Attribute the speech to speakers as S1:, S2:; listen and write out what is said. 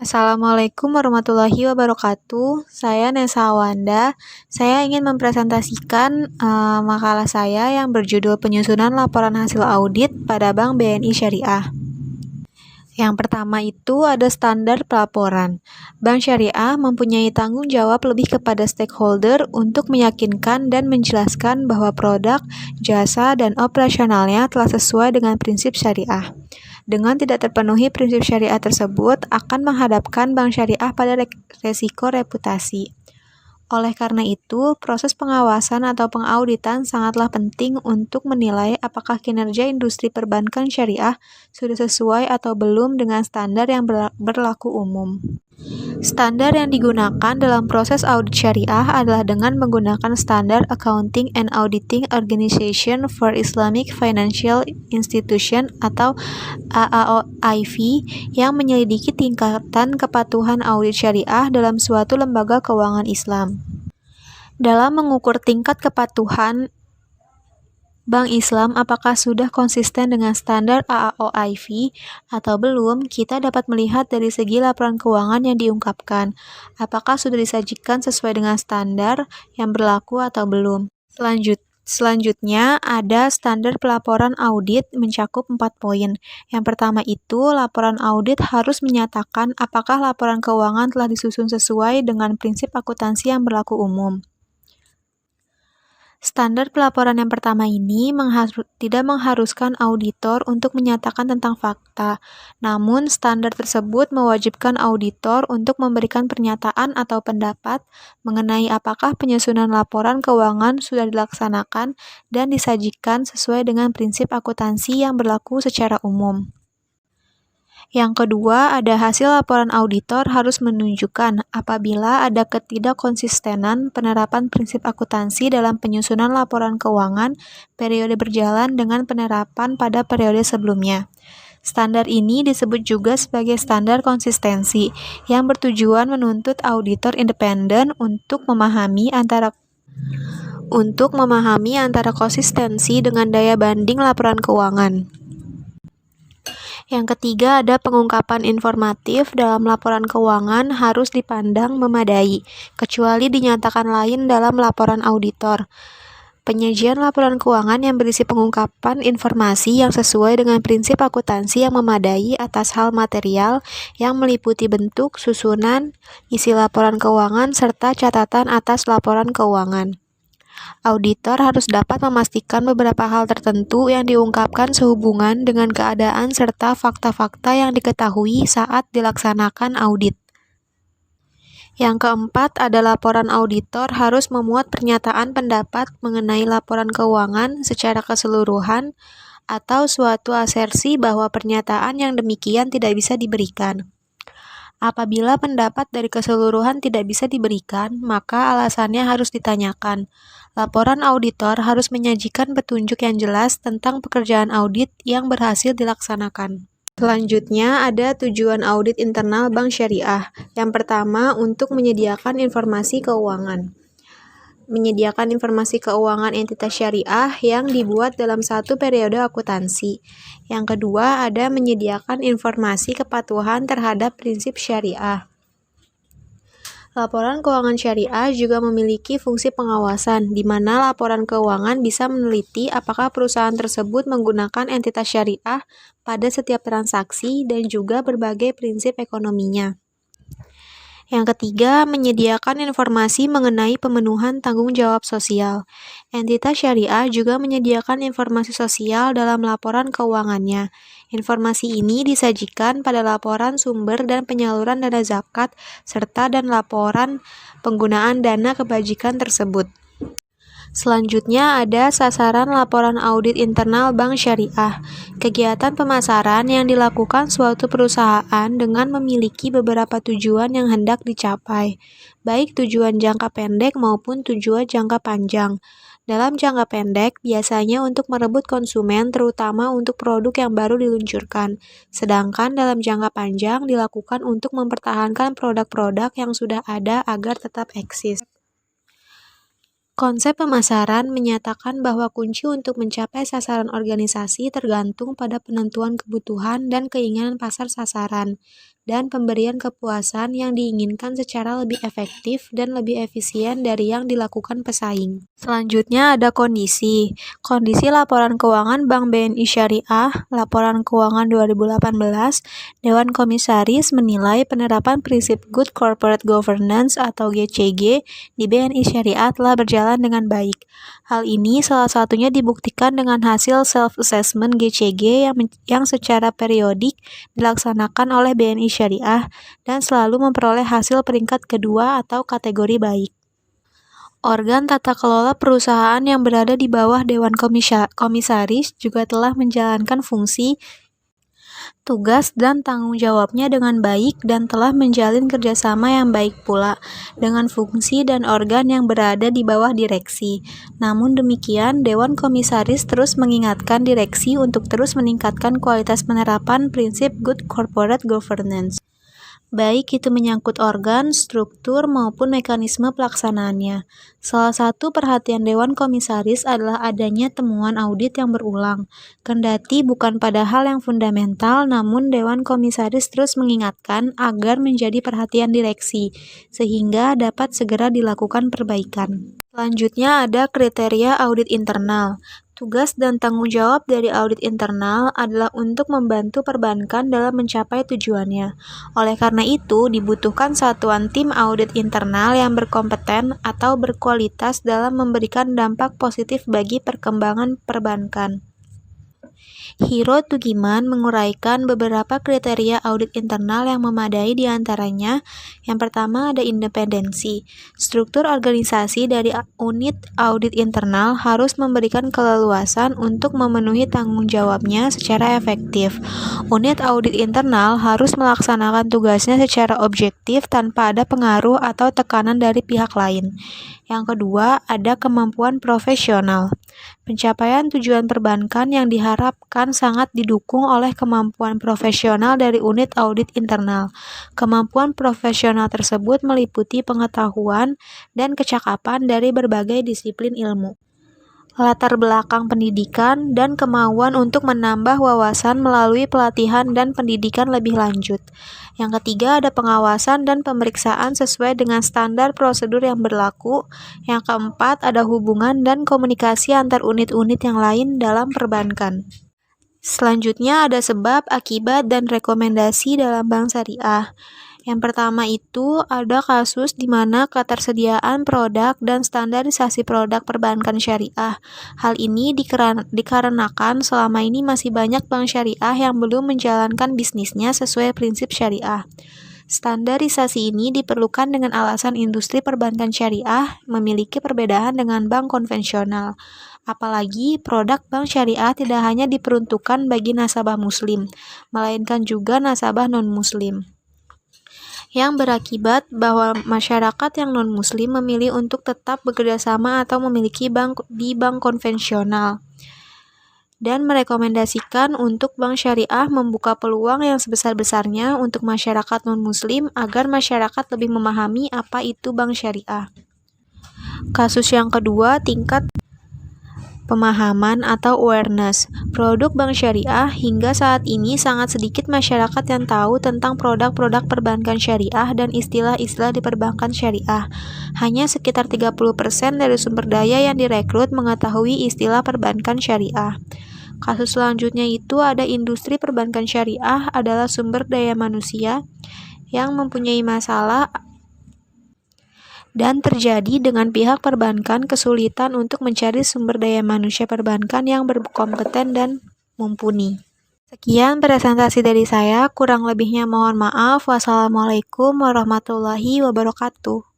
S1: Assalamualaikum warahmatullahi wabarakatuh. Saya Nesa Awanda. Saya ingin mempresentasikan makalah saya yang berjudul Penyusunan Laporan Hasil Audit pada Bank BNI Syariah. Yang pertama itu ada standar pelaporan. Bank Syariah mempunyai tanggung jawab lebih kepada stakeholder untuk meyakinkan dan menjelaskan bahwa produk, jasa, dan operasionalnya telah sesuai dengan prinsip syariah. Dengan tidak terpenuhi prinsip syariah tersebut akan menghadapkan bank syariah pada resiko reputasi. Oleh karena itu, proses pengawasan atau pengauditan sangatlah penting untuk menilai apakah kinerja industri perbankan syariah sudah sesuai atau belum dengan standar yang berlaku umum. Standar yang digunakan dalam proses audit syariah adalah dengan menggunakan Standard Accounting and Auditing Organization for Islamic Financial Institution atau AAOIV yang menyelidiki tingkatan kepatuhan audit syariah dalam suatu lembaga keuangan Islam. Dalam mengukur tingkat kepatuhan Bank Islam apakah sudah konsisten dengan standar AAOIV atau belum, kita dapat melihat dari segi laporan keuangan yang diungkapkan, apakah sudah disajikan sesuai dengan standar yang berlaku atau belum. Selanjutnya ada standar pelaporan audit mencakup 4 poin. Yang pertama itu, laporan audit harus menyatakan apakah laporan keuangan telah disusun sesuai dengan prinsip akuntansi yang berlaku umum. Standar pelaporan yang pertama ini tidak mengharuskan auditor untuk menyatakan tentang fakta, namun standar tersebut mewajibkan auditor untuk memberikan pernyataan atau pendapat mengenai apakah penyusunan laporan keuangan sudah dilaksanakan dan disajikan sesuai dengan prinsip akuntansi yang berlaku secara umum. Yang kedua, ada hasil laporan auditor harus menunjukkan apabila ada ketidakkonsistenan penerapan prinsip akuntansi dalam penyusunan laporan keuangan periode berjalan dengan penerapan pada periode sebelumnya. Standar ini disebut juga sebagai standar konsistensi, yang bertujuan menuntut auditor independen untuk memahami antara konsistensi dengan daya banding laporan keuangan. Yang ketiga ada pengungkapan informatif dalam laporan keuangan harus dipandang memadai, kecuali dinyatakan lain dalam laporan auditor. Penyajian laporan keuangan yang berisi pengungkapan informasi yang sesuai dengan prinsip akuntansi yang memadai atas hal material yang meliputi bentuk, susunan, isi laporan keuangan, serta catatan atas laporan keuangan. Auditor harus dapat memastikan beberapa hal tertentu yang diungkapkan sehubungan dengan keadaan serta fakta-fakta yang diketahui saat dilaksanakan audit. Yang keempat ada laporan auditor harus memuat pernyataan pendapat mengenai laporan keuangan secara keseluruhan atau suatu asersi bahwa pernyataan yang demikian tidak bisa diberikan. Apabila pendapat dari keseluruhan tidak bisa diberikan, maka alasannya harus ditanyakan. Laporan auditor harus menyajikan petunjuk yang jelas tentang pekerjaan audit yang berhasil dilaksanakan. Selanjutnya ada tujuan audit internal Bank Syariah. Yang pertama, untuk menyediakan informasi keuangan. Menyediakan informasi keuangan entitas syariah yang dibuat dalam satu periode akuntansi. Yang kedua, ada menyediakan informasi kepatuhan terhadap prinsip syariah. Laporan keuangan syariah juga memiliki fungsi pengawasan, di mana laporan keuangan bisa meneliti apakah perusahaan tersebut menggunakan entitas syariah pada setiap transaksi dan juga berbagai prinsip ekonominya. Yang ketiga, menyediakan informasi mengenai pemenuhan tanggung jawab sosial. Entitas syariah juga menyediakan informasi sosial dalam laporan keuangannya. Informasi ini disajikan pada laporan sumber dan penyaluran dana zakat, serta dan laporan penggunaan dana kebajikan tersebut. Selanjutnya ada sasaran laporan audit internal Bank Syariah. Kegiatan pemasaran yang dilakukan suatu perusahaan dengan memiliki beberapa tujuan yang hendak dicapai, baik tujuan jangka pendek maupun tujuan jangka panjang. Dalam jangka pendek, biasanya untuk merebut konsumen terutama untuk produk yang baru diluncurkan, sedangkan dalam jangka panjang dilakukan untuk mempertahankan produk-produk yang sudah ada agar tetap eksis. Konsep pemasaran menyatakan bahwa kunci untuk mencapai sasaran organisasi tergantung pada penentuan kebutuhan dan keinginan pasar sasaran. dan pemberian kepuasan yang diinginkan secara lebih efektif dan lebih efisien dari yang dilakukan pesaing. Selanjutnya ada kondisi. Kondisi laporan keuangan Bank BNI Syariah, laporan keuangan 2018, Dewan Komisaris menilai penerapan prinsip Good Corporate Governance atau GCG di BNI Syariah telah berjalan dengan baik. Hal ini salah satunya dibuktikan dengan hasil self-assessment GCG yang secara periodik dilaksanakan oleh BNI Syariah dan selalu memperoleh hasil peringkat kedua atau kategori baik. Organ tata kelola perusahaan yang berada di bawah Dewan Komisaris juga telah menjalankan fungsi, tugas, dan tanggung jawabnya dengan baik dan telah menjalin kerjasama yang baik pula dengan fungsi dan organ yang berada di bawah direksi. Namun demikian, Dewan Komisaris terus mengingatkan direksi untuk terus meningkatkan kualitas penerapan prinsip Good Corporate Governance, baik itu menyangkut organ, struktur, maupun mekanisme pelaksanaannya. Salah satu perhatian Dewan Komisaris adalah adanya temuan audit yang berulang. Kendati bukan pada hal yang fundamental, namun Dewan Komisaris terus mengingatkan agar menjadi perhatian direksi, sehingga dapat segera dilakukan perbaikan. Selanjutnya ada kriteria audit internal. Tugas dan tanggung jawab dari audit internal adalah untuk membantu perbankan dalam mencapai tujuannya. Oleh karena itu, dibutuhkan satuan tim audit internal yang berkompeten atau berkualitas dalam memberikan dampak positif bagi perkembangan perbankan. Hiro Tugiman menguraikan beberapa kriteria audit internal yang memadai diantaranya. Yang pertama ada independensi. Struktur organisasi dari unit audit internal harus memberikan keleluasan untuk memenuhi tanggung jawabnya secara efektif. Unit audit internal harus melaksanakan tugasnya secara objektif tanpa ada pengaruh atau tekanan dari pihak lain. Yang kedua, ada kemampuan profesional. Pencapaian tujuan perbankan yang diharapkan sangat didukung oleh kemampuan profesional dari unit audit internal. Kemampuan profesional tersebut meliputi pengetahuan dan kecakapan dari berbagai disiplin ilmu, latar belakang pendidikan, dan kemauan untuk menambah wawasan melalui pelatihan dan pendidikan lebih lanjut. Yang ketiga ada pengawasan dan pemeriksaan sesuai dengan standar prosedur yang berlaku. Yang keempat ada hubungan dan komunikasi antar unit-unit yang lain dalam perbankan. Selanjutnya ada sebab, akibat, dan rekomendasi dalam bank syariah. Yang pertama itu ada kasus di mana ketersediaan produk dan standarisasi produk perbankan syariah. Hal ini dikarenakan selama ini masih banyak bank syariah yang belum menjalankan bisnisnya sesuai prinsip syariah. Standarisasi ini diperlukan dengan alasan industri perbankan syariah memiliki perbedaan dengan bank konvensional. Apalagi produk bank syariah tidak hanya diperuntukkan bagi nasabah muslim, melainkan juga nasabah non-muslim, yang berakibat bahwa masyarakat yang non-muslim memilih untuk tetap bekerjasama atau memiliki bank konvensional, dan merekomendasikan untuk bank syariah membuka peluang yang sebesar-besarnya untuk masyarakat non-muslim agar masyarakat lebih memahami apa itu bank syariah. Kasus yang kedua, tingkat pemahaman atau awareness. Produk bank syariah hingga saat ini sangat sedikit masyarakat yang tahu tentang produk-produk perbankan syariah dan istilah-istilah di perbankan syariah. Hanya sekitar 30% dari sumber daya yang direkrut mengetahui istilah perbankan syariah. Kasus selanjutnya itu ada industri perbankan syariah adalah sumber daya manusia yang mempunyai masalah dan terjadi dengan pihak perbankan kesulitan untuk mencari sumber daya manusia perbankan yang berkompeten dan mumpuni. Sekian presentasi dari saya, kurang lebihnya mohon maaf. Wassalamualaikum warahmatullahi wabarakatuh.